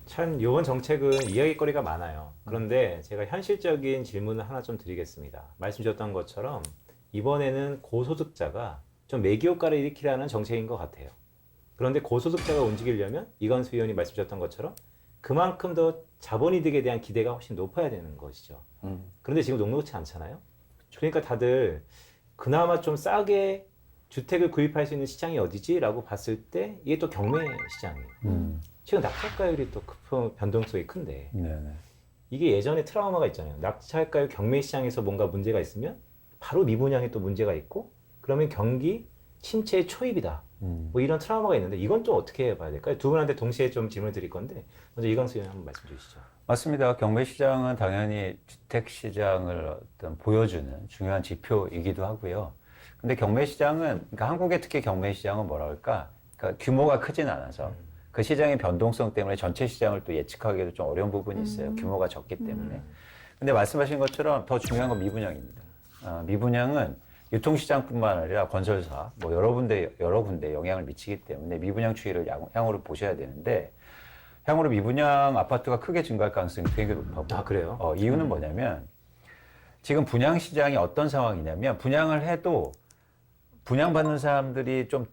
참 이번 정책은 이야기거리가 많아요. 그런데 제가 현실적인 질문을 하나 좀 드리겠습니다. 말씀 주셨던 것처럼 이번에는 고소득자가 좀 매기효과를 일으키라는 정책인 것 같아요. 그런데 고소득자가 움직이려면 이건수 의원이 말씀 주셨던 것처럼 그만큼 더 자본이득에 대한 기대가 훨씬 높아야 되는 것이죠. 그런데 지금 녹록치 않잖아요. 그러니까 다들 그나마 좀 싸게 주택을 구입할 수 있는 시장이 어디지? 라고 봤을 때 이게 또 경매 시장이에요. 지금 낙찰가율이 또 변동성이 큰데 네네. 이게 예전에 트라우마가 있잖아요. 낙찰가율 경매 시장에서 뭔가 문제가 있으면 바로 미분양에 또 문제가 있고 그러면 경기 침체의 초입이다. 뭐 이런 트라우마가 있는데 이건 또 어떻게 봐야 될까요? 두 분한테 동시에 좀 질문을 드릴 건데 먼저 이광수 의원 한번 말씀 주시죠. 맞습니다. 경매 시장은 당연히 주택 시장을 어떤 보여주는 중요한 지표이기도 하고요. 근데 경매 시장은 그러니까 한국의 특히 경매 시장은 뭐라 그럴까? 그러니까 규모가 크진 않아서 그 시장의 변동성 때문에 전체 시장을 또 예측하기도 좀 어려운 부분이 있어요. 규모가 적기 때문에. 근데 말씀하신 것처럼 더 중요한 건 미분양입니다. 미분양은 유통시장뿐만 아니라 건설사, 뭐 여러 군데 영향을 미치기 때문에 미분양 추이를 향후로 보셔야 되는데 향후로 미분양 아파트가 크게 증가할 가능성이 되게 높아요. 아, 그래요? 이유는 뭐냐면 지금 분양 시장이 어떤 상황이냐면 분양을 해도 분양받는 사람들이 좀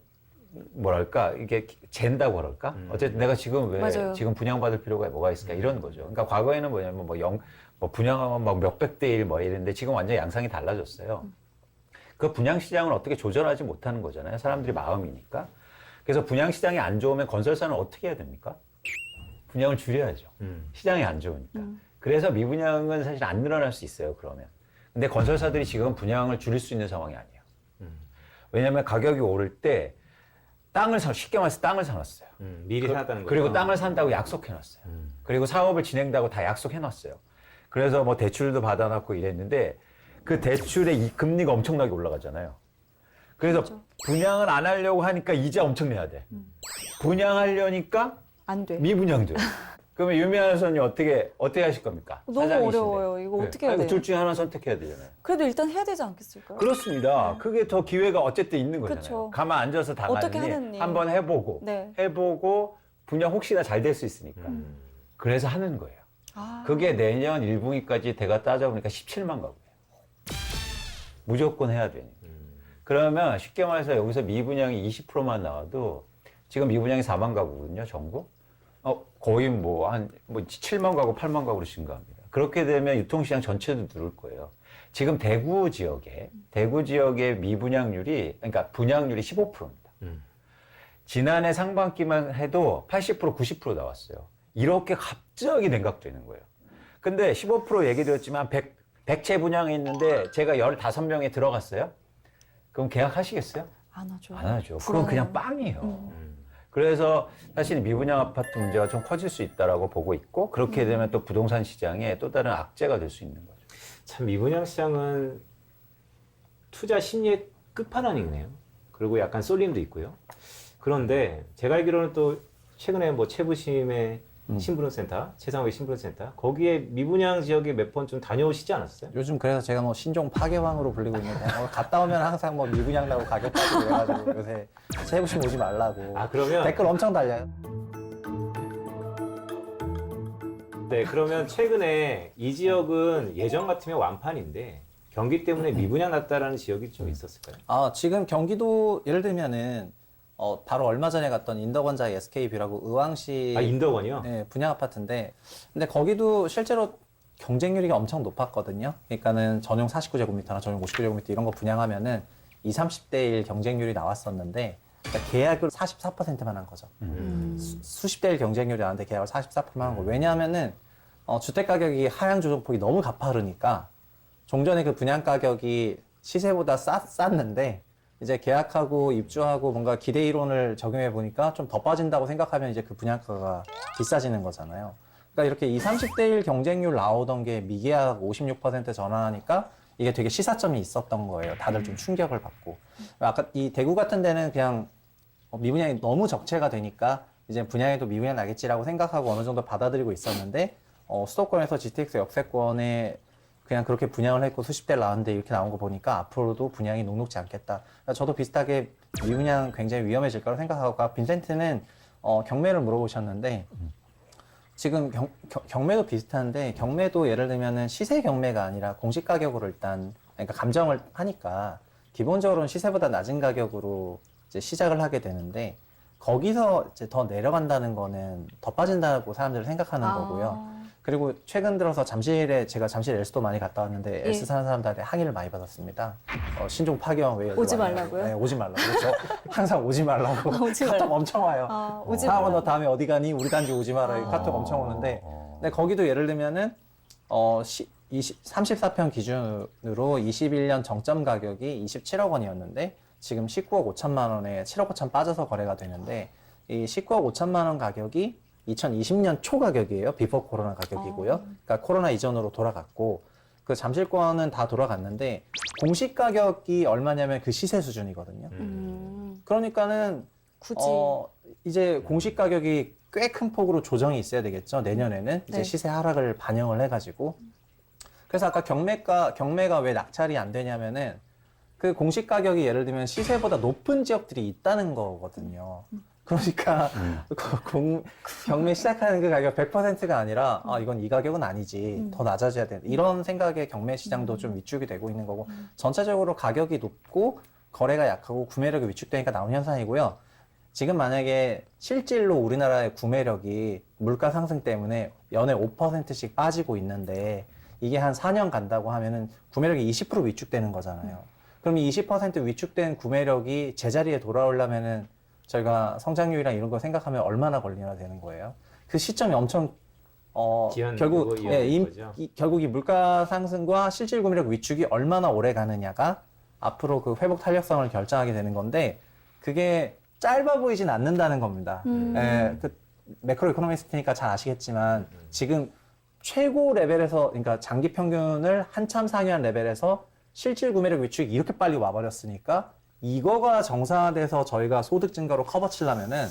뭐랄까 이게 잰다고 그럴까? 어쨌든 내가 지금 왜 맞아요. 지금 분양받을 필요가 뭐가 있을까 이런 거죠. 그러니까 과거에는 뭐냐면 뭐 분양하면 막 몇백 대 일 뭐 이랬는데 지금 완전 양상이 달라졌어요. 그 분양 시장을 어떻게 조절하지 못하는 거잖아요. 사람들이 마음이니까. 그래서 분양 시장이 안 좋으면 건설사는 어떻게 해야 됩니까? 분양을 줄여야죠. 시장이 안 좋으니까. 그래서 미분양은 사실 안 늘어날 수 있어요. 그러면. 근데 건설사들이 지금 분양을 줄일 수 있는 상황이 아니에요. 왜냐하면 가격이 오를 때 쉽게 말해서 땅을 사놨어요. 미리 사놨다는 거죠. 그리고 땅을 산다고 약속해놨어요. 그리고 사업을 진행한다고 다 약속해놨어요. 그래서 뭐 대출도 받아놨고 이랬는데 그 대출의 이 금리가 엄청나게 올라가잖아요. 그래서 그렇죠. 분양을 안 하려고 하니까 이자 엄청 내야 돼. 분양하려니까 안 돼. 미분양돼요. 그러면 유미아 선생님 어떻게 하실 겁니까? 너무 사장이신데. 어려워요. 이거 어떻게 해야 돼요? 둘 중에 하나 선택해야 되잖아요. 그래도 일단 해야 되지 않겠을까요? 그렇습니다. 그게 더 기회가 어쨌든 있는 거잖아요. 그쵸. 가만 앉아서 어떻게 당하느니 하느니. 한번 해보고 네. 분양 혹시나 잘 될 수 있으니까. 그래서 하는 거예요. 아, 그게 내년 1분기까지 대가 따져보니까 17만 가구예요. 무조건 해야 되니까. 그러면 쉽게 말해서 여기서 미분양이 20%만 나와도 지금 미분양이 4만 가구거든요, 전국. 거의 뭐 7만 가구, 8만 가구로 증가합니다. 그렇게 되면 유통시장 전체도 누를 거예요. 지금 대구 지역의 미분양률이, 그러니까 분양률이 15%입니다. 지난해 상반기만 해도 80%, 90% 나왔어요. 이렇게 갑자기 냉각되는 거예요. 근데 15% 얘기 드렸지만 100채 분양이 있는데 제가 15명에 들어갔어요? 그럼 계약하시겠어요? 안 하죠. 안 하죠. 그건 그냥 빵이에요. 그래서 사실 미분양 아파트 문제가 좀 커질 수 있다라고 보고 있고 그렇게 되면 또 부동산 시장에 또 다른 악재가 될 수 있는 거죠. 참 미분양 시장은 투자 심리의 끝판왕이네요. 그리고 약간 쏠림도 있고요. 그런데 제가 알기로는 또 최근에 뭐 최부심의 신부름센터, 최상욱의 신부름센터 거기에 미분양 지역에 몇 번 좀 다녀오시지 않았어요? 요즘 그래서 제가 뭐 신종 파괴왕으로 불리고 있는데 갔다 오면 항상 뭐 미분양다고 가격 빠지고 그래가지고 요새 세부심 오지 말라고 아, 그러면 댓글 엄청 달려요. 네, 그러면 최근에 이 지역은 예전 같으면 완판인데 경기 때문에 미분양 났다라는 지역이 좀 있었을까요? 지금 경기도 예를 들면은 바로 얼마 전에 갔던 인덕원자의 SK뷰라고 의왕시 인덕원이요? 네, 분양 아파트인데 근데 거기도 실제로 경쟁률이 엄청 높았거든요. 그러니까는 전용 49제곱미터나 전용 59제곱미터 이런 거 분양하면은 20, 30대 1 경쟁률이 나왔었는데 그러니까 계약을 44%만 한 거죠. 수십 대 1 경쟁률이 나왔는데 계약을 44%만 한 거. 왜냐하면은 주택 가격이 하향 조정폭이 너무 가파르니까 종전에 그 분양 가격이 시세보다 쌌는데 이제 계약하고 입주하고 뭔가 기대 이론을 적용해 보니까 좀 더 빠진다고 생각하면 이제 그 분양가가 비싸지는 거잖아요. 그러니까 이렇게 20, 30대 1 경쟁률 나오던 게 미계약 56% 전환하니까 이게 되게 시사점이 있었던 거예요. 다들 좀 충격을 받고. 아까 이 대구 같은 데는 그냥 미분양이 너무 적체가 되니까 이제 분양에도 미분양 나겠지라고 생각하고 어느 정도 받아들이고 있었는데 수도권에서 GTX 역세권에 그냥 그렇게 분양을 했고 수십 대를 나왔는데 이렇게 나온 거 보니까 앞으로도 분양이 녹록지 않겠다. 그러니까 저도 비슷하게 미분양 굉장히 위험해질 거라고 생각하고 아까 빈센트는 경매를 물어보셨는데 지금 경매도 비슷한데 경매도 예를 들면은 시세 경매가 아니라 공시 가격으로 일단 그러니까 감정을 하니까 기본적으로는 시세보다 낮은 가격으로 이제 시작을 하게 되는데 거기서 이제 더 내려간다는 거는 더 빠진다고 사람들이 생각하는 거고요. 그리고 최근 들어서 잠실에 제가 잠실 엘스도 많이 갔다 왔는데 엘스 사는 사람들한테 항의를 많이 받았습니다. 신종 파견 왜 여기 오지 와요? 말라고요? 네, 오지 말라고. 그렇죠. 항상 오지 말라고. 오지 카톡 말라. 엄청 와요. 오지 사하고 말라. 너 다음에 어디 가니? 우리 단지 오지 마라. 이 카톡 엄청 오는데 근데 거기도 예를 들면은 34평 기준으로 21년 정점 가격이 27억 원이었는데 지금 19억 5천만 원에 7억 5천 빠져서 거래가 되는데 이 19억 5천만 원 가격이 2020년 초 가격이에요. 비포 코로나 가격이고요. 그러니까 코로나 이전으로 돌아갔고 그 잠실권은 다 돌아갔는데 공시 가격이 얼마냐면 그 시세 수준이거든요. 그러니까는 굳이 이제 공시 가격이 꽤 큰 폭으로 조정이 있어야 되겠죠. 내년에는 이제 네. 시세 하락을 반영을 해가지고. 그래서 아까 경매가 왜 낙찰이 안 되냐면은 그 공시 가격이 예를 들면 시세보다 높은 지역들이 있다는 거거든요. 그러니까 경매 시작하는 그 가격 100%가 아니라 이건 이 가격은 아니지 더 낮아져야 돼 이런 생각에 경매 시장도 좀 위축이 되고 있는 거고 전체적으로 가격이 높고 거래가 약하고 구매력이 위축되니까 나온 현상이고요. 지금 만약에 실질로 우리나라의 구매력이 물가 상승 때문에 연에 5%씩 빠지고 있는데 이게 한 4년 간다고 하면은 구매력이 20% 위축되는 거잖아요. 그럼 이 20% 위축된 구매력이 제자리에 돌아오려면은 저희가 성장률이랑 이런 거 생각하면 얼마나 걸리나 되는 거예요. 그 시점이 엄청 결국 결국 이 물가 상승과 실질 구매력 위축이 얼마나 오래 가느냐가 앞으로 그 회복 탄력성을 결정하게 되는 건데 그게 짧아 보이진 않는다는 겁니다. 그 매크로 이코노미스트니까 잘 아시겠지만 지금 최고 레벨에서 그러니까 장기 평균을 한참 상회한 레벨에서 실질 구매력 위축이 이렇게 빨리 와버렸으니까 이거가 정상화돼서 저희가 소득 증가로 커버 치려면은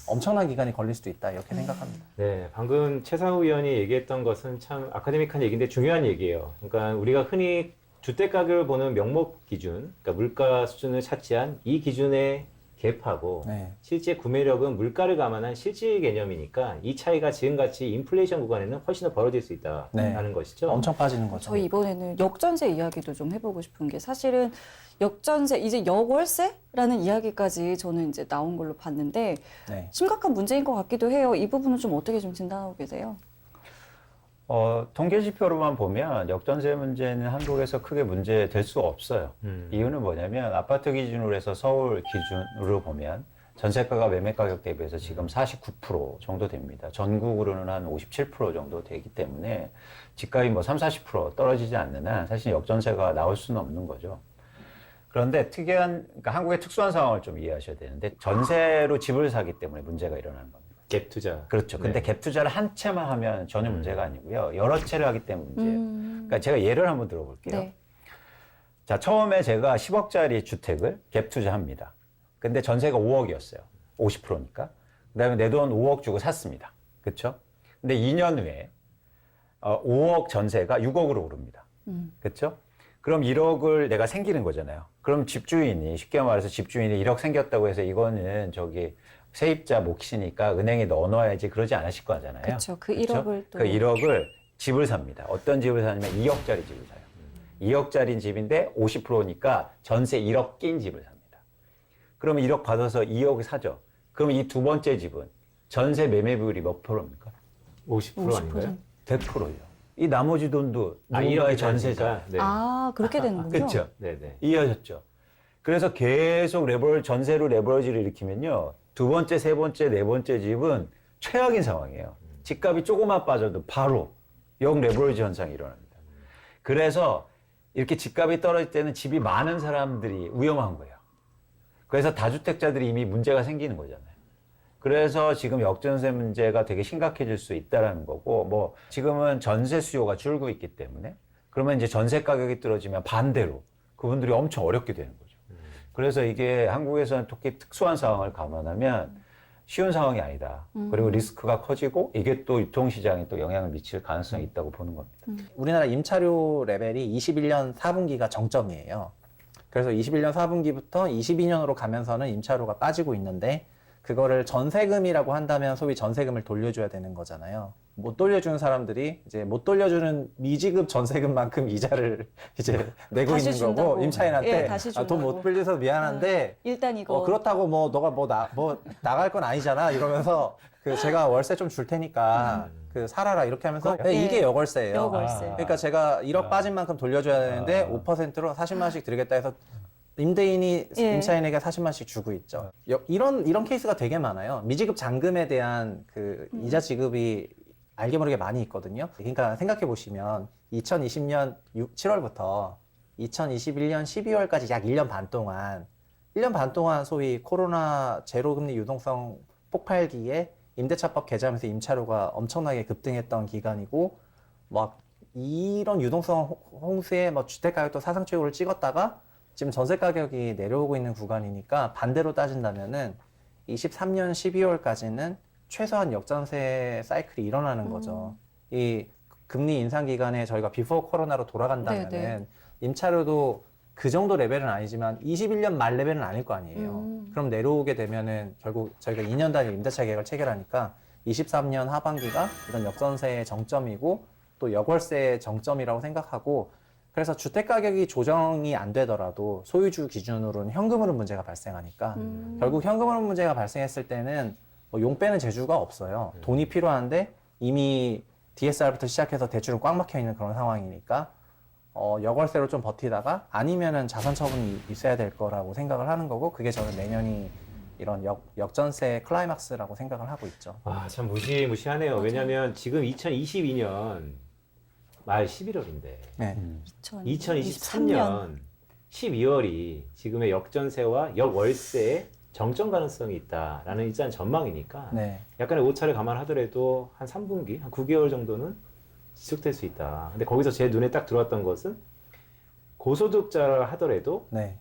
엄청난 기간이 걸릴 수도 있다 이렇게 생각합니다. 네, 방금 최상우 의원이 얘기했던 것은 참 아카데믹한 얘기인데 중요한 얘기예요. 그러니까 우리가 흔히 주택 가격을 보는 명목 기준, 그러니까 물가 수준을 차지한 이 기준의 갭하고 네. 실제 구매력은 물가를 감안한 실질 개념이니까 이 차이가 지금같이 인플레이션 구간에는 훨씬 더 벌어질 수 있다라는 네. 것이죠. 엄청 빠지는 거죠. 저희 이번에는 역전세 이야기도 좀 해보고 싶은 게 사실은 역전세 이제 역월세라는 이야기까지 저는 이제 나온 걸로 봤는데 네. 심각한 문제인 것 같기도 해요. 이 부분은 좀 어떻게 좀 진단하고 계세요? 통계 지표로만 보면 역전세 문제는 한국에서 크게 문제 될 수 없어요. 이유는 뭐냐면 아파트 기준으로 해서 서울 기준으로 보면 전세가가 매매 가격 대비해서 지금 49% 정도 됩니다. 전국으로는 한 57% 정도 되기 때문에 집값이 뭐 30-40% 떨어지지 않는 한 사실 역전세가 나올 수는 없는 거죠. 그런데 그러니까 한국의 특수한 상황을 좀 이해하셔야 되는데 전세로 집을 사기 때문에 문제가 일어나는 겁니다. 갭 투자. 그렇죠. 근데 네. 갭 투자를 한 채만 하면 전혀 문제가 아니고요. 여러 채를 하기 때문에 문제예요. 그러니까 제가 예를 한번 들어볼게요. 네. 자, 처음에 제가 10억짜리 주택을 갭 투자합니다. 근데 전세가 5억이었어요. 50%니까. 그다음에 내 돈 5억 주고 샀습니다. 그렇죠? 근데 2년 후에 5억 전세가 6억으로 오릅니다. 그렇죠? 그럼 1억을 내가 생기는 거잖아요. 그럼 집주인이 쉽게 말해서 집주인이 1억 생겼다고 해서 이거는 저기 세입자 몫이니까 은행에 넣어놔야지 그러지 않으실 거잖아요. 그렇죠. 그 그쵸? 1억을 또 그 1억을 집을 삽니다. 어떤 집을 사냐면 2억짜리 집을 사요. 2억짜리 집인데 50%니까 전세 1억 낀 집을 삽니다. 그러면 1억 받아서 2억을 사죠. 그럼 이 두 번째 집은 전세 매매 비율이 몇 프로입니까? 50% 아닌가요? 100%죠. 이 나머지 돈도 아, 누군가의 1억의 전세자. 네. 아 그렇게 되는군요. 그렇죠. 네네. 이해하셨죠? 그래서 계속 전세로 레버리지를 일으키면요. 두 번째, 세 번째, 네 번째 집은 최악인 상황이에요. 집값이 조금만 빠져도 바로 역 레버리지 현상이 일어납니다. 그래서 이렇게 집값이 떨어질 때는 집이 많은 사람들이 위험한 거예요. 그래서 다주택자들이 이미 문제가 생기는 거잖아요. 그래서 지금 역전세 문제가 되게 심각해질 수 있다는 거고, 뭐 지금은 전세 수요가 줄고 있기 때문에 그러면 이제 전세 가격이 떨어지면 반대로 그분들이 엄청 어렵게 되는 거죠. 그래서 이게 한국에서는 특히 특수한 상황을 감안하면 쉬운 상황이 아니다. 그리고 리스크가 커지고 이게 또 유통시장에 또 영향을 미칠 가능성이 있다고 보는 겁니다. 우리나라 임차료 레벨이 21년 4분기가 정점이에요. 그래서 21년 4분기부터 22년으로 가면서는 임차료가 빠지고 있는데 그거를 전세금이라고 한다면 소위 전세금을 돌려줘야 되는 거잖아요. 못 돌려주는 사람들이 이제 못 돌려주는 미지급 전세금만큼 이자를 이제 내고 다시 있는 거고 준다고. 임차인한테 예, 다시 돈 준다고. 못 빌려서 미안한데 일단 이거 그렇다고 뭐 너가 뭐 나갈 건 아니잖아 이러면서 그 제가 월세 좀 줄 테니까 그 살아라 이렇게 하면서 네, 예. 이게 여월세예요. 여월세. 그러니까 제가 1억 빠진 만큼 돌려줘야 되는데 5%로 40만 원씩 드리겠다 해서 임대인이 예. 임차인에게 40만 원씩 주고 있죠. 이런 케이스가 되게 많아요. 미지급 잔금에 대한 그 이자 지급이 알게 모르게 많이 있거든요. 그러니까 생각해 보시면 2020년 7월부터 2021년 12월까지 약 1년 반 동안 소위 코로나 제로금리 유동성 폭발기에 임대차법 개정하면서 임차료가 엄청나게 급등했던 기간이고 막 이런 유동성 홍수에 뭐 주택 가격도 사상 최고를 찍었다가 지금 전세 가격이 내려오고 있는 구간이니까 반대로 따진다면은 23년 12월까지는 최소한 역전세 사이클이 일어나는 거죠. 이 금리 인상 기간에 저희가 비포 코로나로 돌아간다면은 네네. 임차료도 그 정도 레벨은 아니지만 21년 말 레벨은 아닐 거 아니에요. 그럼 내려오게 되면은 결국 저희가 2년 단위 임대차 계약을 체결하니까 23년 하반기가 이런 역전세의 정점이고 또 역월세의 정점이라고 생각하고 그래서 주택 가격이 조정이 안 되더라도 소유주 기준으로는 현금 흐름 문제가 발생하니까 결국 현금 흐름 문제가 발생했을 때는 뭐 용 빼는 재주가 없어요. 돈이 필요한데 이미 DSR부터 시작해서 대출은 꽉 막혀 있는 그런 상황이니까 역월세로 좀 버티다가 아니면은 자산 처분이 있어야 될 거라고 생각을 하는 거고 그게 저는 내년이 이런 역전세 클라이막스라고 생각을 하고 있죠. 아, 참 무시무시하네요. 왜냐하면 지금 2022년 말 11월인데 네. 2023년 12월이 지금의 역전세와 역월세의 정점 가능성이 있다라는 일단 전망이니까 네. 약간의 오차를 감안하더라도 한 3분기, 한 9개월 정도는 지속될 수 있다. 근데 거기서 제 눈에 딱 들어왔던 것은 고소득자라 하더라도 네.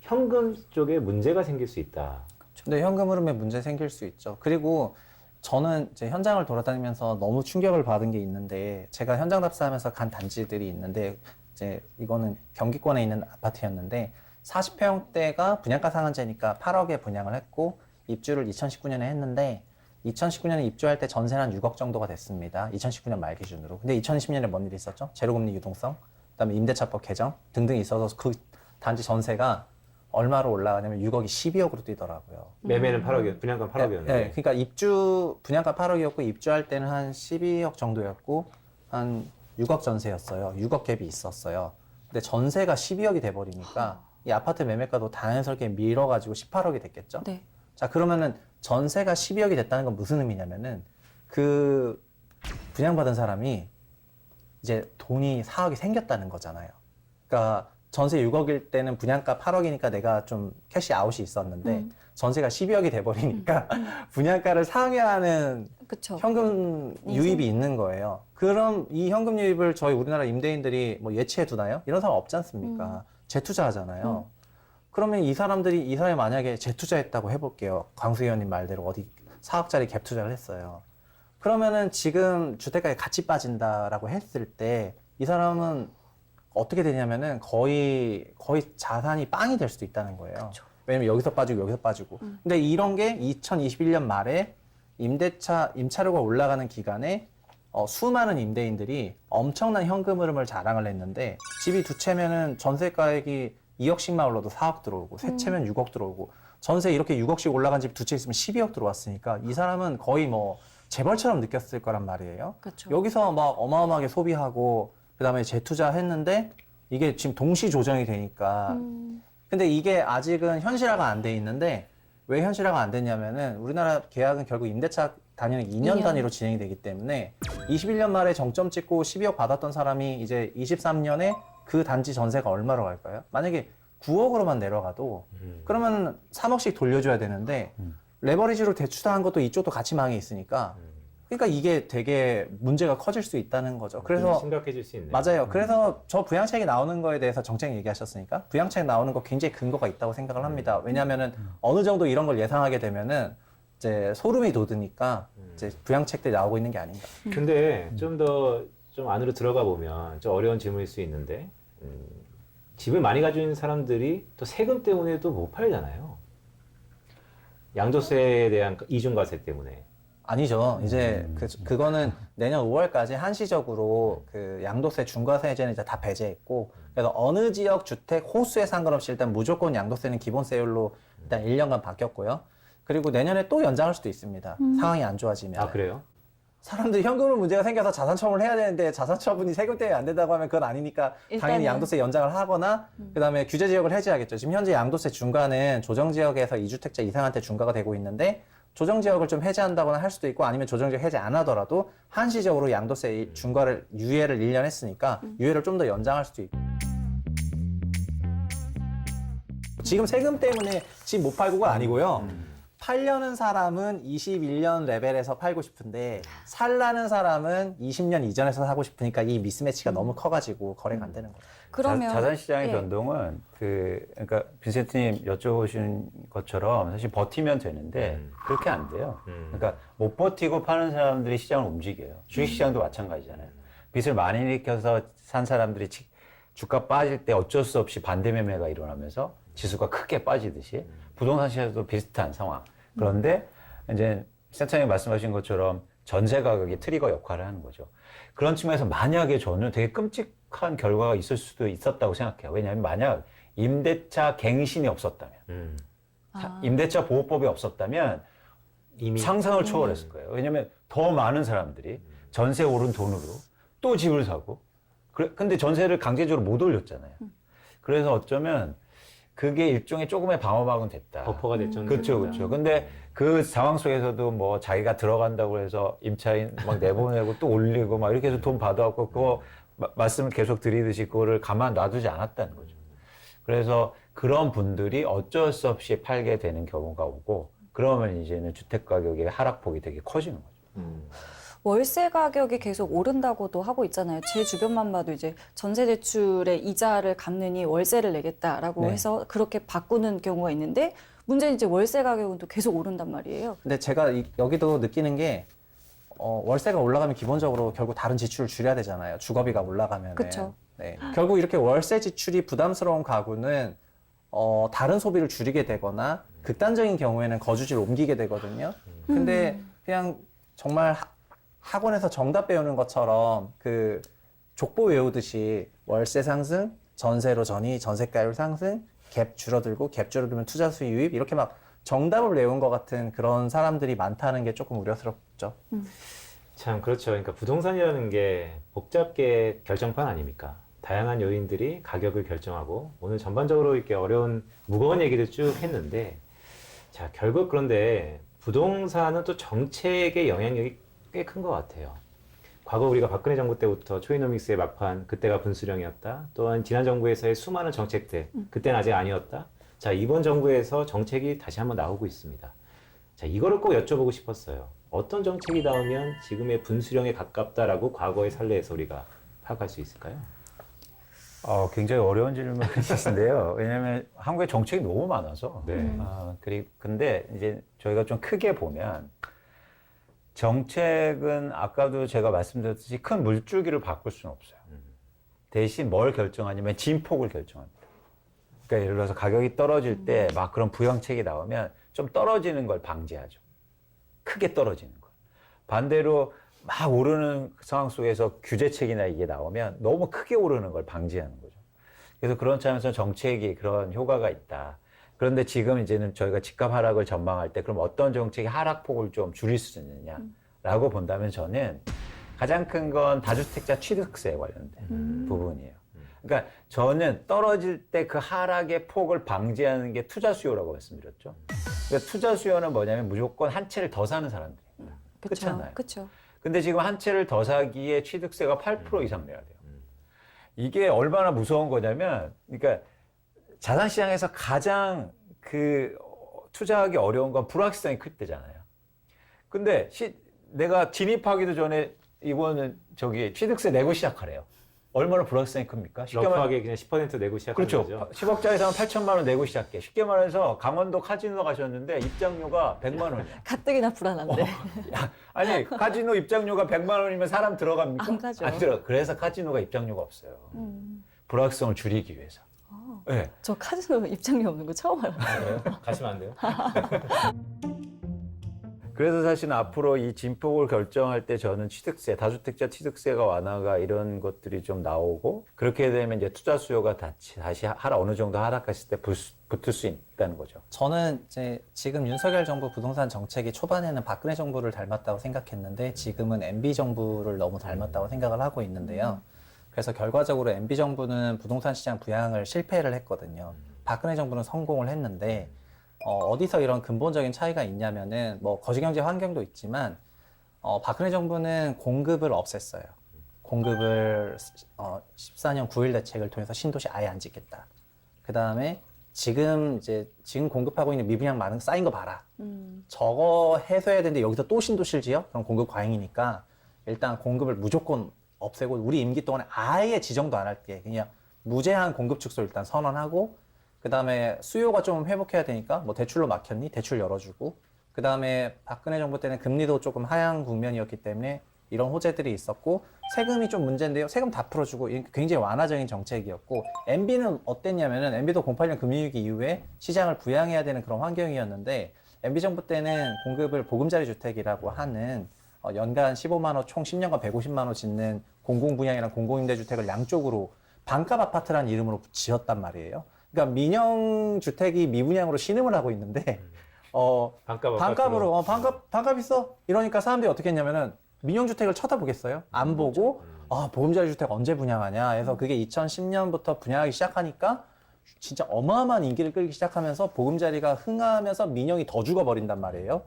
현금 쪽에 문제가 생길 수 있다. 근데 현금 흐름에 문제 생길 수 있죠. 그리고 저는 이제 현장을 돌아다니면서 너무 충격을 받은 게 있는데 제가 현장 답사하면서 간 단지들이 있는데 이제 이거는 경기권에 있는 아파트였는데 40평대가 분양가 상한제니까 8억에 분양을 했고 입주를 2019년에 했는데 2019년에 입주할 때 전세는 한 6억 정도가 됐습니다. 2019년 말 기준으로. 근데 2020년에 뭔 일이 있었죠? 제로금리 유동성, 그다음에 임대차법 개정 등등이 있어서 그 단지 전세가 얼마로 올라가냐면 6억이 12억으로 뛰더라고요. 매매는 8억이었, 분양가 8억이었는데. 네, 그러니까 분양가 8억이었고 입주할 때는 한 12억 정도였고 한 6억 전세였어요. 6억 갭이 있었어요. 근데 전세가 12억이 돼버리니까 이 아파트 매매가도 자연스럽게 밀어가지고 18억이 됐겠죠. 네. 자, 그러면은 전세가 12억이 됐다는 건 무슨 의미냐면은 그 분양받은 사람이 이제 돈이 4억이 생겼다는 거잖아요. 그러니까 전세 6억일 때는 분양가 8억이니까 내가 좀 캐시 아웃이 있었는데 전세가 12억이 돼버리니까 분양가를 상회하는 그쵸. 현금 유입이 있는 거예요. 그럼 이 현금 유입을 저희 우리나라 임대인들이 뭐 예치해 두나요? 이런 사람 없지 않습니까? 재투자하잖아요. 그러면 이 사람이 만약에 재투자했다고 해볼게요. 광수 의원님 말대로 어디 4억짜리 갭 투자를 했어요. 그러면은 지금 주택가에 같이 빠진다라고 했을 때 이 사람은 어떻게 되냐면은 거의 자산이 빵이 될 수도 있다는 거예요. 그쵸. 왜냐면 여기서 빠지고. 근데 이런 게 2021년 말에 임차료가 올라가는 기간에 수많은 임대인들이 엄청난 현금 흐름을 자랑을 했는데 집이 두 채면은 전세 가액이 2억씩만 올라도 4억 들어오고 세 채면 6억 들어오고 전세 이렇게 6억씩 올라간 집 두 채 있으면 12억 들어왔으니까 이 사람은 거의 뭐 재벌처럼 느꼈을 거란 말이에요. 그쵸. 여기서 막 어마어마하게 소비하고 그다음에 재투자했는데 이게 지금 동시 조정이 되니까 근데 이게 아직은 현실화가 안 돼 있는데 왜 현실화가 안 됐냐면은 우리나라 계약은 결국 임대차 단위는 2년 단위로 진행이 되기 때문에 21년 말에 정점 찍고 12억 받았던 사람이 이제 23년에 그 단지 전세가 얼마로 갈까요? 만약에 9억으로만 내려가도 그러면 3억씩 돌려줘야 되는데 레버리지로 대출한 것도 이쪽도 같이 망해 있으니까 그러니까 이게 되게 문제가 커질 수 있다는 거죠. 그래서 심각해질 수 있네. 맞아요. 그래서 저 부양책이 나오는 거에 대해서 정책 얘기하셨으니까 부양책 나오는 거 굉장히 근거가 있다고 생각을 합니다. 왜냐하면은 어느 정도 이런 걸 예상하게 되면은 이제 소름이 돋으니까 이제 부양책들이 나오고 있는 게 아닌가. 근데 좀 더 좀 안으로 들어가 보면 좀 어려운 질문일 수 있는데 집을 많이 가지고 있는 사람들이 또 세금 때문에도 못 팔잖아요. 양도세에 대한 이중과세 때문에. 아니죠. 이제 그거는 내년 5월까지 한시적으로 그 양도세, 중과세제는 이제 다 배제했고, 그래서 어느 지역 주택 호수에 상관없이 일단 무조건 양도세는 기본세율로 일단 1년간 바뀌었고요. 그리고 내년에 또 연장할 수도 있습니다. 상황이 안 좋아지면. 아, 그래요? 사람들이 현금으로 문제가 생겨서 자산 처분을 해야 되는데 자산 처분이 세금 때문에 안 된다고 하면 그건 아니니까 당연히 일단은. 양도세 연장을 하거나 그다음에 규제 지역을 해제하겠죠. 지금 현재 양도세 중과는 조정 지역에서 2주택자 이상한테 중과가 되고 있는데 조정 지역을 좀 해제한다거나 할 수도 있고 아니면 조정 지역 해제 안 하더라도 한시적으로 양도세 중과를 유예를 1년 했으니까 유예를 좀 더 연장할 수도 있고. 지금 세금 때문에 집 못 팔고가 아니고요. 팔려는 사람은 21년 레벨에서 팔고 싶은데 살라는 사람은 20년 이전에서 사고 싶으니까 이 미스매치가 너무 커가지고 거래가 안 되는 거죠. 그러면 자산 시장의 예. 변동은 그러니까 빈센트님 여쭤보신 것처럼 사실 버티면 되는데 그렇게 안 돼요. 그러니까 못 버티고 파는 사람들이 시장을 움직여요. 주식시장도 마찬가지잖아요. 빚을 많이 일으켜서 산 사람들이 주가 빠질 때 어쩔 수 없이 반대 매매가 일어나면서 지수가 크게 빠지듯이 부동산 시장도 비슷한 상황. 그런데 이제 센터장님 말씀하신 것처럼 전세 가격이 트리거 역할을 하는 거죠. 그런 측면에서 만약에 저는 되게 끔찍한 결과가 있을 수도 있었다고 생각해요. 왜냐하면 만약 임대차 갱신이 없었다면, 임대차 보호법이 없었다면 이미 상상을 초월했을 거예요. 왜냐하면 더 많은 사람들이 전세 오른 돈으로 또 집을 사고, 근데 전세를 강제적으로 못 올렸잖아요. 그래서 어쩌면 그게 일종의 조금의 방어막은 됐다. 버퍼가 됐죠. 그렇죠, 그렇죠. 근데 그 상황 속에서도 뭐 자기가 들어간다고 해서 임차인 막 내보내고 또 올리고 막 이렇게 해서 돈 받아갖고 그거 말씀을 계속 드리듯이 그거를 가만 놔두지 않았다는 거죠. 그래서 그런 분들이 어쩔 수 없이 팔게 되는 경우가 오고 그러면 이제는 주택 가격의 하락폭이 되게 커지는 거죠. 월세 가격이 계속 오른다고도 하고 있잖아요. 제 주변만 봐도 이제 전세 대출의 이자를 갚느니 월세를 내겠다라고 네. 해서 그렇게 바꾸는 경우가 있는데 문제는 이제 월세 가격은 또 계속 오른단 말이에요. 근데 제가 여기도 느끼는 게 월세가 올라가면 기본적으로 결국 다른 지출을 줄여야 되잖아요. 주거비가 올라가면. 그쵸. 네. 결국 이렇게 월세 지출이 부담스러운 가구는 다른 소비를 줄이게 되거나 극단적인 경우에는 거주지를 옮기게 되거든요. 근데 그냥 정말 학원에서 정답 배우는 것처럼 그 족보 외우듯이 월세 상승, 전세로 전이, 전세가율 상승, 갭 줄어들고 갭 줄어들면 투자 수익 유입 이렇게 막 정답을 외운 것 같은 그런 사람들이 많다는 게 조금 우려스럽죠. 참 그렇죠. 그러니까 부동산이라는 게 복잡계 결정판 아닙니까? 다양한 요인들이 가격을 결정하고 오늘 전반적으로 이렇게 어려운 무거운 얘기를 쭉 했는데 자 결국 그런데 부동산은 또 정책의 영향력이 꽤 큰 것 같아요. 과거 우리가 박근혜 정부 때부터 초이노믹스의 막판 그때가 분수령이었다. 또한 지난 정부에서의 수많은 정책들 그때는 아직 아니었다. 자 이번 정부에서 정책이 다시 한번 나오고 있습니다. 자 이거를 꼭 여쭤보고 싶었어요. 어떤 정책이 나오면 지금의 분수령에 가깝다라고 과거의 선례에서 우리가 파악할 수 있을까요? 굉장히 어려운 질문이신데요. 왜냐하면 한국에 정책이 너무 많아서. 네. 근데 이제 저희가 좀 크게 보면 정책은 아까도 제가 말씀드렸듯이 큰 물줄기를 바꿀 수는 없어요. 대신 뭘 결정하냐면 진폭을 결정합니다. 그러니까 예를 들어서 가격이 떨어질 때 막 그런 부양책이 나오면 좀 떨어지는 걸 방지하죠. 크게 떨어지는 걸. 반대로 막 오르는 상황 속에서 규제책이나 이게 나오면 너무 크게 오르는 걸 방지하는 거죠. 그래서 그런 차원에서 정책이 그런 효과가 있다. 그런데 지금 이제는 저희가 집값 하락을 전망할 때 그럼 어떤 정책이 하락폭을 좀 줄일 수 있느냐라고 본다면 저는 가장 큰 건 다주택자 취득세에 관련된 부분이에요. 그러니까 저는 떨어질 때 그 하락의 폭을 방지하는 게 투자 수요라고 말씀드렸죠. 그러니까 투자 수요는 뭐냐면 무조건 한 채를 더 사는 사람들입니다. 그렇잖아요. 그렇죠. 근데 지금 한 채를 더 사기에 취득세가 8% 이상 내야 돼요. 이게 얼마나 무서운 거냐면, 그러니까 자산시장에서 가장 투자하기 어려운 건 불확실성이 클 때잖아요. 근데 내가 진입하기도 전에 이거는 취득세 내고 시작하래요. 얼마나 불확실성이 큽니까? 쉽게 말해서 러프하게 그냥 10% 내고 시작하는 그렇죠. 거죠. 10억짜리 사면 8천만 원 내고 시작해. 쉽게 말해서 강원도 카지노 가셨는데 입장료가 100만 원이야. 가뜩이나 불안한데. 아니 카지노 입장료가 100만 원이면 사람 들어갑니까? 안 가죠. 안 들어. 그래서 카지노가 입장료가 없어요. 불확실성을 줄이기 위해서. 네. 저 카지노 입장료 없는 거 처음 알았어요. 가시면 안 돼요? 그래서 사실은 앞으로 이 진폭을 결정할 때 저는 취득세, 다주택자 취득세가 완화가 이런 것들이 좀 나오고 그렇게 되면 이제 투자 수요가 다시 어느 정도 하락했을 때 붙을 수 있다는 거죠. 저는 이제 지금 윤석열 정부 부동산 정책이 초반에는 박근혜 정부를 닮았다고 생각했는데 지금은 MB 정부를 너무 닮았다고 생각을 하고 있는데요. 그래서 결과적으로 MB 정부는 부동산 시장 부양을 실패를 했거든요. 박근혜 정부는 성공을 했는데 어디서 이런 근본적인 차이가 있냐면은 뭐 거시경제 환경도 있지만 박근혜 정부는 공급을 없앴어요. 공급을 14년 9일 대책을 통해서 신도시 아예 안 짓겠다. 그 다음에 지금 공급하고 있는 미분양 많은 거 쌓인 거 봐라. 저거 해소해야 되는데 여기서 또 신도시를 지어? 그럼 공급 과잉이니까 일단 공급을 무조건 없애고 우리 임기 동안에 아예 지정도 안 할게. 그냥 무제한 공급 축소 일단 선언하고 그 다음에 수요가 좀 회복해야 되니까 뭐 대출로 막혔니? 대출 열어주고 그 다음에 박근혜 정부 때는 금리도 조금 하향 국면이었기 때문에 이런 호재들이 있었고 세금이 좀 문제인데요. 세금 다 풀어주고 굉장히 완화적인 정책이었고 MB는 어땠냐면은 MB도 08년 금융위기 이후에 시장을 부양해야 되는 그런 환경이었는데 MB 정부 때는 공급을 보금자리 주택이라고 하는 연간 15만 호 총 10년간 150만 호 짓는 공공분양이랑 공공임대주택을 양쪽으로 반값 아파트라는 이름으로 지었단 말이에요. 그러니까 민영 주택이 미분양으로 신음을 하고 있는데 반값으로 반값 있어 이러니까 사람들이 어떻게 했냐면은 민영 주택을 쳐다보겠어요? 안 보고 보금자리 주택 언제 분양하냐 해서 그게 2010년부터 분양하기 시작하니까 진짜 어마어마한 인기를 끌기 시작하면서 보금자리가 흥하면서 민영이 더 죽어버린단 말이에요.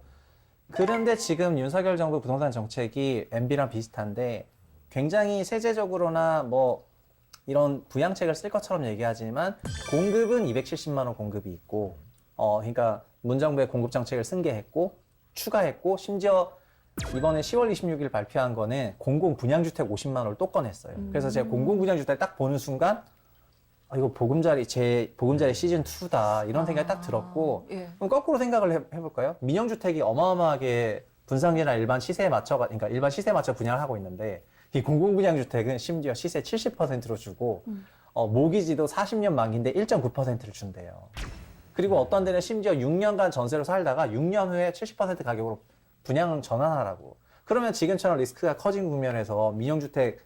그런데 지금 윤석열 정부 부동산 정책이 MB랑 비슷한데 굉장히 세제적으로나 뭐 이런 부양책을 쓸 것처럼 얘기하지만 공급은 270만 원 공급이 있고 그러니까 문정부의 공급 정책을 승계했고 추가했고 심지어 이번에 10월 26일 발표한 거는 공공 분양주택 50만 원을 또 꺼냈어요. 그래서 제가 공공 분양주택 딱 보는 순간 이거 보금자리 시즌 2다 이런 생각이 딱 들었고 예. 그럼 거꾸로 생각을 해볼까요? 민영주택이 어마어마하게 분상제나 일반 시세에 맞춰 분양을 하고 있는데 이 공공분양주택은 심지어 시세 70%로 주고 모기지도 40년 만기인데 1.9%를 준대요. 그리고 어떤 데는 심지어 6년간 전세로 살다가 6년 후에 70% 가격으로 분양 전환하라고. 그러면 지금처럼 리스크가 커진 국면에서 민영주택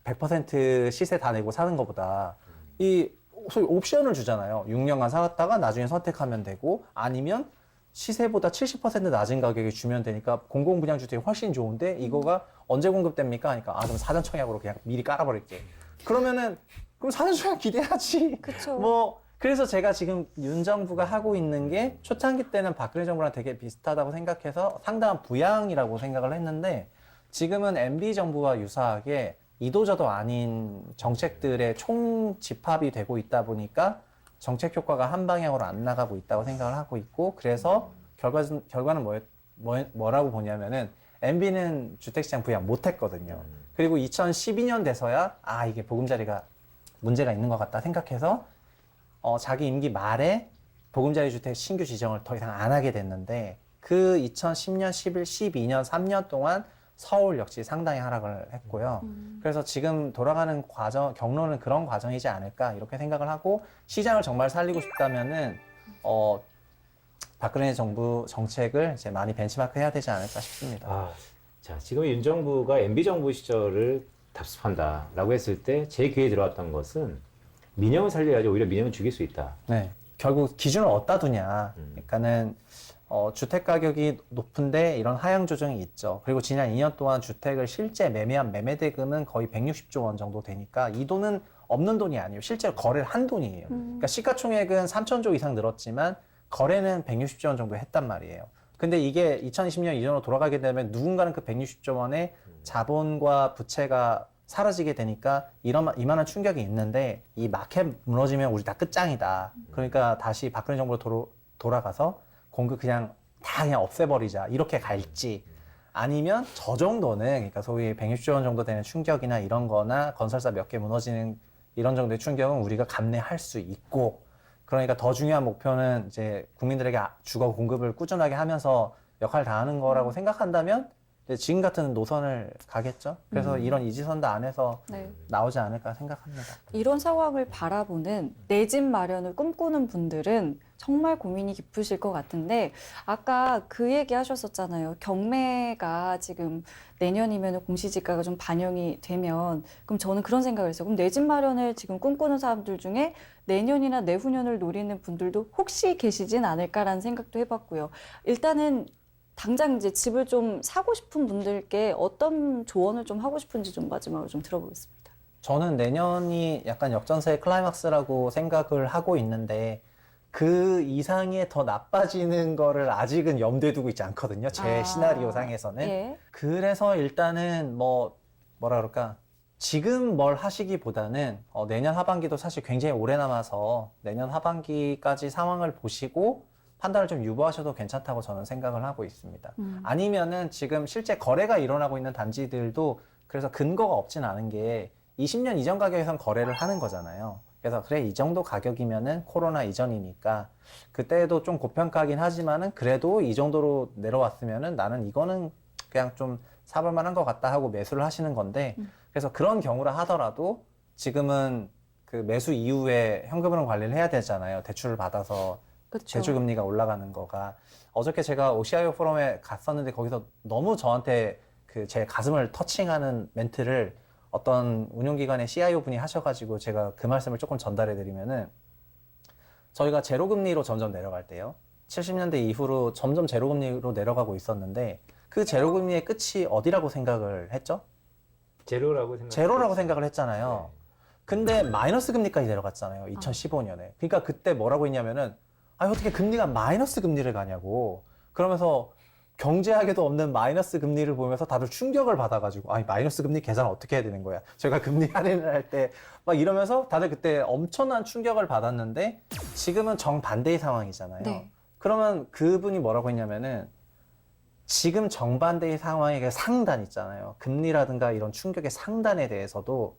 100% 시세 다 내고 사는 것보다 이 소위 옵션을 주잖아요. 6년간 살았다가 나중에 선택하면 되고 아니면 시세보다 70% 낮은 가격에 주면 되니까 공공분양주택이 훨씬 좋은데 이거가 언제 공급됩니까? 하니까 그럼 사전청약으로 그냥 미리 깔아버릴게. 그러면은 그럼 사전청약 기대하지. 그쵸. 그래서 제가 지금 윤 정부가 하고 있는 게 초창기 때는 박근혜 정부랑 되게 비슷하다고 생각해서 상당한 부양이라고 생각을 했는데 지금은 MB 정부와 유사하게 이도저도 아닌 정책들의 총집합이 되고 있다 보니까 정책 효과가 한 방향으로 안 나가고 있다고 생각을 하고 있고 그래서 결과는 뭐라고 보냐면은 MB는 주택시장 부양 못했거든요. 그리고 2012년 돼서야 이게 보금자리가 문제가 있는 것 같다 생각해서 자기 임기 말에 보금자리 주택 신규 지정을 더 이상 안 하게 됐는데 그 2010년, 11, 12년, 3년 동안 서울 역시 상당히 하락을 했고요. 그래서 지금 돌아가는 경로는 그런 과정이지 않을까 이렇게 생각을 하고 시장을 정말 살리고 싶다면은 박근혜 정부 정책을 이제 많이 벤치마크 해야 되지 않을까 싶습니다. 자, 지금 윤 정부가 MB 정부 시절을 답습한다라고 했을 때 제 귀에 들어왔던 것은 민영을 살려야지 오히려 민영을 죽일 수 있다. 네. 결국 기준을 어디다 두냐. 그러니까는 주택 가격이 높은데 이런 하향 조정이 있죠. 그리고 지난 2년 동안 주택을 실제 매매한 매매 대금은 거의 160조 원 정도 되니까 이 돈은 없는 돈이 아니에요. 실제로 거래를 한 돈이에요. 그러니까 시가총액은 3천조 이상 늘었지만 거래는 160조 원 정도 했단 말이에요. 근데 이게 2020년 이전으로 돌아가게 되면 누군가는 그 160조 원의 자본과 부채가 사라지게 되니까 이만한 충격이 있는데 이 마켓 무너지면 우리 다 끝장이다. 그러니까 다시 박근혜 정부로 돌아가서 공급 그냥 다 그냥 없애버리자 이렇게 갈지 아니면 저 정도는 그러니까 소위 160조 원 정도 되는 충격이나 이런 거나 건설사 몇 개 무너지는 이런 정도의 충격은 우리가 감내할 수 있고 그러니까 더 중요한 목표는 이제 국민들에게 주거 공급을 꾸준하게 하면서 역할을 다하는 거라고 생각한다면 이제 지금 같은 노선을 가겠죠. 그래서 이런 이지선다 안에서 네. 나오지 않을까 생각합니다. 이런 상황을 바라보는 내 집 마련을 꿈꾸는 분들은 정말 고민이 깊으실 것 같은데 아까 그 얘기 하셨었잖아요. 경매가 지금 내년이면 공시지가가 좀 반영이 되면 그럼 저는 그런 생각을 했어요. 그럼 내 집 마련을 지금 꿈꾸는 사람들 중에 내년이나 내후년을 노리는 분들도 혹시 계시진 않을까라는 생각도 해봤고요. 일단은 당장 이제 집을 좀 사고 싶은 분들께 어떤 조언을 좀 하고 싶은지 좀 마지막으로 좀 들어보겠습니다. 저는 내년이 약간 역전세의 클라이막스라고 생각을 하고 있는데 그 이상의 더 나빠지는 거를 아직은 염두에 두고 있지 않거든요. 제 시나리오 상에서는. 예. 그래서 일단은 뭐라 그럴까. 지금 뭘 하시기보다는 내년 하반기도 사실 굉장히 오래 남아서 내년 하반기까지 상황을 보시고 판단을 좀 유보하셔도 괜찮다고 저는 생각을 하고 있습니다. 아니면은 지금 실제 거래가 일어나고 있는 단지들도 그래서 근거가 없진 않은 게 20년 이전 가격에선 거래를 하는 거잖아요. 그래서 그래 이 정도 가격이면은 코로나 이전이니까 그때도 좀 고평가긴 하지만은 그래도 이 정도로 내려왔으면은 나는 이거는 그냥 좀 사볼 만한 것 같다 하고 매수를 하시는 건데 그래서 그런 경우라 하더라도 지금은 그 매수 이후에 현금으로 관리를 해야 되잖아요. 대출을 받아서 그렇죠. 대출금리가 올라가는 거가 어저께 제가 OCIO 포럼에 갔었는데 거기서 너무 저한테 그 제 가슴을 터칭하는 멘트를 어떤 운용기관의 CIO 분이 하셔가지고 제가 그 말씀을 조금 전달해 드리면은 저희가 제로금리로 점점 내려갈 때요. 70년대 이후로 점점 제로금리로 내려가고 있었는데 그 제로금리의 끝이 어디라고 생각을 했죠? 제로라고 생각을 했잖아요. 근데 마이너스 금리까지 내려갔잖아요. 2015년에. 그러니까 그때 뭐라고 했냐면은 어떻게 금리가 마이너스 금리를 가냐고. 그러면서 경제학에도 없는 마이너스 금리를 보면서 다들 충격을 받아가지고 마이너스 금리 계산 어떻게 해야 되는 거야. 저희가 금리 할인을 할 때 막 이러면서 다들 그때 엄청난 충격을 받았는데 지금은 정반대의 상황이잖아요. 네. 그러면 그분이 뭐라고 했냐면은 지금 정반대의 상황의 상단 있잖아요. 금리라든가 이런 충격의 상단에 대해서도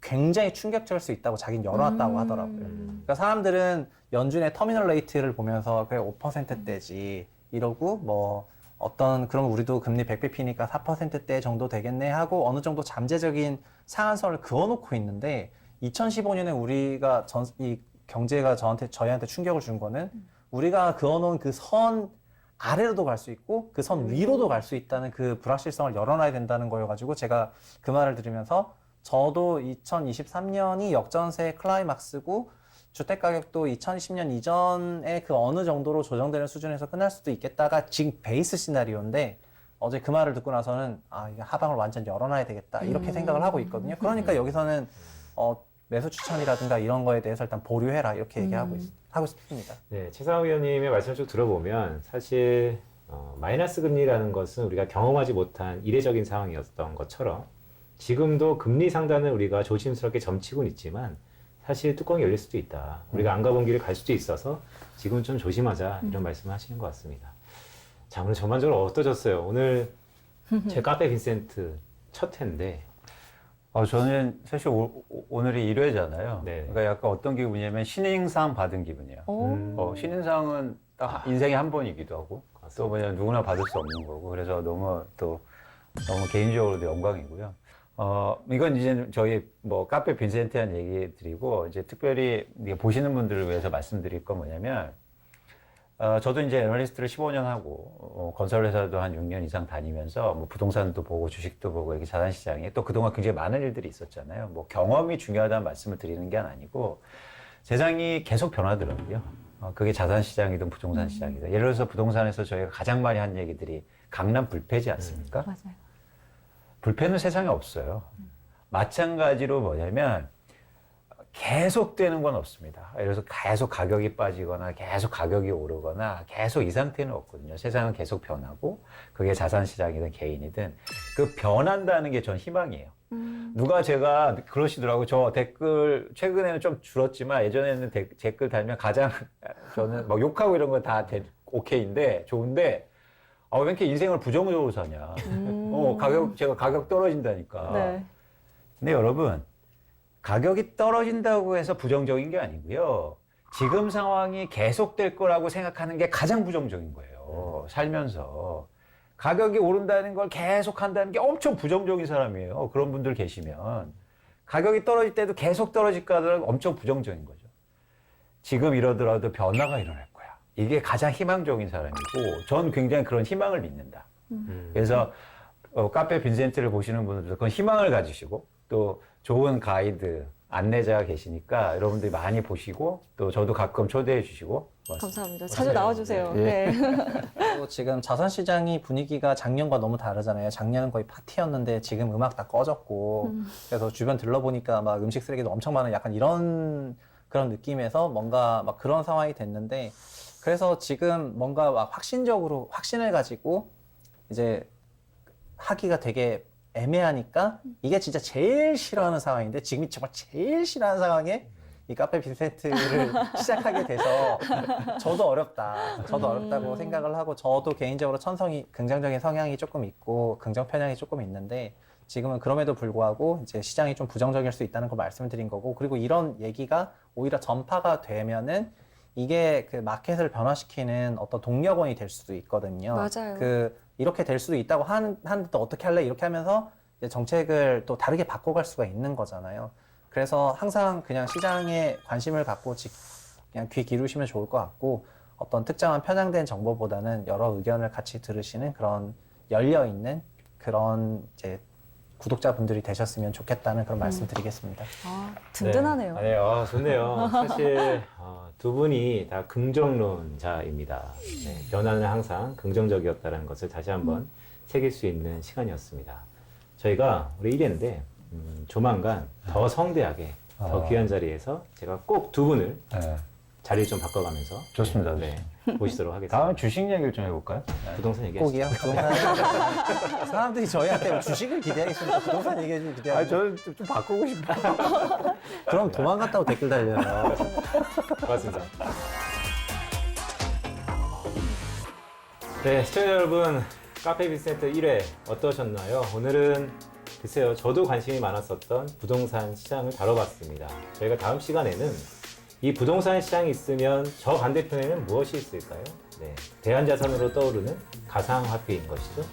굉장히 충격적일 수 있다고 자기는 열어놨다고 하더라고요. 그러니까 사람들은 연준의 터미널 레이트를 보면서 그래 5%대지 이러고 뭐 어떤 그럼 우리도 금리 100bp니까 4%대 정도 되겠네 하고 어느 정도 잠재적인 상한선을 그어놓고 있는데 2015년에 우리가 이 경제가 저희한테 충격을 준 거는 우리가 그어놓은 그 선 아래로도 갈 수 있고 그 선 위로도 갈 수 있다는 그 불확실성을 열어놔야 된다는 거여가지고 제가 그 말을 들으면서 저도 2023년이 역전세 클라이막스고 주택가격도 2010년 이전에 그 어느 정도로 조정되는 수준에서 끝날 수도 있겠다가 지금 베이스 시나리오인데 어제 그 말을 듣고 나서는 이게 하방을 완전 열어놔야 되겠다 이렇게 생각을 하고 있거든요. 그러니까 여기서는 매수 추천이라든가 이런 거에 대해서 일단 보류해라 이렇게 얘기하고 하고 싶습니다. 네, 최상욱 의원님의 말씀을 쭉 들어보면 사실 마이너스 금리라는 것은 우리가 경험하지 못한 이례적인 상황이었던 것처럼 지금도 금리 상단을 우리가 조심스럽게 점치고는 있지만 사실 뚜껑이 열릴 수도 있다. 우리가 안 가본 길을 갈 수도 있어서 지금은 좀 조심하자 이런 말씀을 하시는 것 같습니다. 자, 오늘 전반적으로 어떠셨어요? 오늘 제 카페 빈센트 첫 회인데 저는 사실 오늘이 1회잖아요. 네. 그러니까 약간 어떤 기분이냐면 신인상 받은 기분이야. 신인상은 딱 인생에 한 번이기도 하고 또 뭐냐 누구나 받을 수 없는 거고 그래서 너무 개인적으로도 영광이고요. 이건 이제 저희 뭐 카페 빈센트에 한 얘기 드리고 이제 특별히 보시는 분들을 위해서 말씀드릴 건 뭐냐면 저도 이제 애널리스트를 15년 하고 건설 회사도 한 6년 이상 다니면서 뭐 부동산도 보고 주식도 보고 이렇게 자산시장에 또 그동안 굉장히 많은 일들이 있었잖아요. 뭐 경험이 중요하다는 말씀을 드리는 게 아니고 세상이 계속 변하더라고요. 그게 자산시장이든 부동산 시장이든 예를 들어서 부동산에서 저희가 가장 많이 한 얘기들이 강남 불패지 않습니까? 맞아요. 불패는 세상에 없어요. 마찬가지로 뭐냐면 계속되는 건 없습니다. 예를 들어서 계속 가격이 빠지거나 계속 가격이 오르거나 계속 이 상태는 없거든요. 세상은 계속 변하고 그게 자산시장이든 개인이든 그 변한다는 게 전 희망이에요. 누가 제가 그러시더라고요. 저 댓글 최근에는 좀 줄었지만 예전에는 댓글 달면 가장 저는 막 욕하고 이런 거 다 오케이인데 좋은데 아, 왜 이렇게 인생을 부정적으로 사냐. 제가 가격 떨어진다니까. 네. 근데 여러분, 가격이 떨어진다고 해서 부정적인 게 아니고요. 지금 상황이 계속될 거라고 생각하는 게 가장 부정적인 거예요. 살면서. 가격이 오른다는 걸 계속 한다는 게 엄청 부정적인 사람이에요. 그런 분들 계시면. 가격이 떨어질 때도 계속 떨어질까 하더라도 엄청 부정적인 거죠. 지금 이러더라도 변화가 일어날 거야. 이게 가장 희망적인 사람이고, 전 굉장히 그런 희망을 믿는다. 그래서 카페 빈센트를 보시는 분들도 그건 희망을 가지시고, 또 좋은 가이드, 안내자가 계시니까 여러분들이 많이 보시고, 또 저도 가끔 초대해 주시고. 감사합니다. 자주 나와주세요. 예. 네. 또 지금 자산시장이 분위기가 작년과 너무 다르잖아요. 작년은 거의 파티였는데 지금 음악 다 꺼졌고 그래서 주변 들러보니까 막 음식 쓰레기도 엄청 많은 약간 이런 그런 느낌에서 뭔가 막 그런 상황이 됐는데 그래서 지금 뭔가 막 확신적으로 확신을 가지고 이제 하기가 되게 애매하니까 이게 진짜 제일 싫어하는 상황인데 지금이 정말 제일 싫어하는 상황에 이 카페 빈센트를 시작하게 돼서 저도 어렵다. 저도 어렵다고 생각을 하고 저도 개인적으로 긍정적인 성향이 조금 있고 긍정 편향이 조금 있는데 지금은 그럼에도 불구하고 이제 시장이 좀 부정적일 수 있다는 걸 말씀드린 거고 그리고 이런 얘기가 오히려 전파가 되면은 이게 그 마켓을 변화시키는 어떤 동력원이 될 수도 있거든요. 맞아요. 이렇게 될 수도 있다고 하는데 또 어떻게 할래? 이렇게 하면서 이제 정책을 또 다르게 바꿔갈 수가 있는 거잖아요. 그래서 항상 그냥 시장에 관심을 갖고 그냥 귀 기울이시면 좋을 것 같고 어떤 특정한 편향된 정보보다는 여러 의견을 같이 들으시는 그런 열려있는 그런 이제 구독자분들이 되셨으면 좋겠다는 그런 말씀 드리겠습니다. 아, 든든하네요. 네, 좋네요. 사실 두 분이 다 긍정론자입니다. 네, 변화는 항상 긍정적이었다는 것을 다시 한번 새길 수 있는 시간이었습니다. 저희가 우리 1회인데 조만간 더 성대하게 더 귀한 자리에서 제가 꼭 두 분을 네. 자리를 좀 바꿔가면서 좋습니다. 네, 모시도록 하겠습니다. 다음에 주식 얘기를 좀 해볼까요? 부동산 얘기하시죠. 꼭이요? 부동산 사람들이 저희한테 주식을 기대하겠습니다. 부동산 얘기 좀 기대하고 저는 좀 바꾸고 싶어요. 그럼 도망갔다고 댓글 달려요. 고맙습니다. 네, 시청자 여러분, 카페 빈센트 1회 어떠셨나요? 오늘은 글쎄요, 저도 관심이 많았었던 부동산 시장을 다뤄봤습니다. 저희가 다음 시간에는 이 부동산 시장이 있으면 저 반대편에는 무엇이 있을까요? 네, 대한자산으로 떠오르는 가상화폐인 것이죠.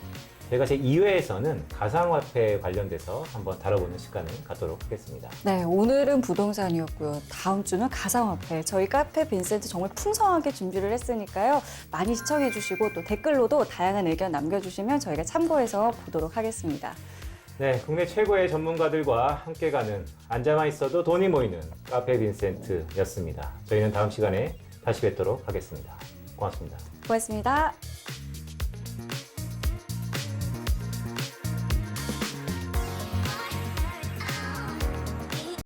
저희가 제 2회에서는 가상화폐에 관련돼서 한번 다뤄보는 시간을 갖도록 하겠습니다. 네, 오늘은 부동산이었고요. 다음 주는 가상화폐. 저희 카페 빈센트 정말 풍성하게 준비를 했으니까요. 많이 시청해주시고 또 댓글로도 다양한 의견 남겨주시면 저희가 참고해서 보도록 하겠습니다. 네, 국내 최고의 전문가들과 함께 가는 앉아만 있어도 돈이 모이는 카페 빈센트였습니다. 저희는 다음 시간에 다시 뵙도록 하겠습니다. 고맙습니다. 고맙습니다.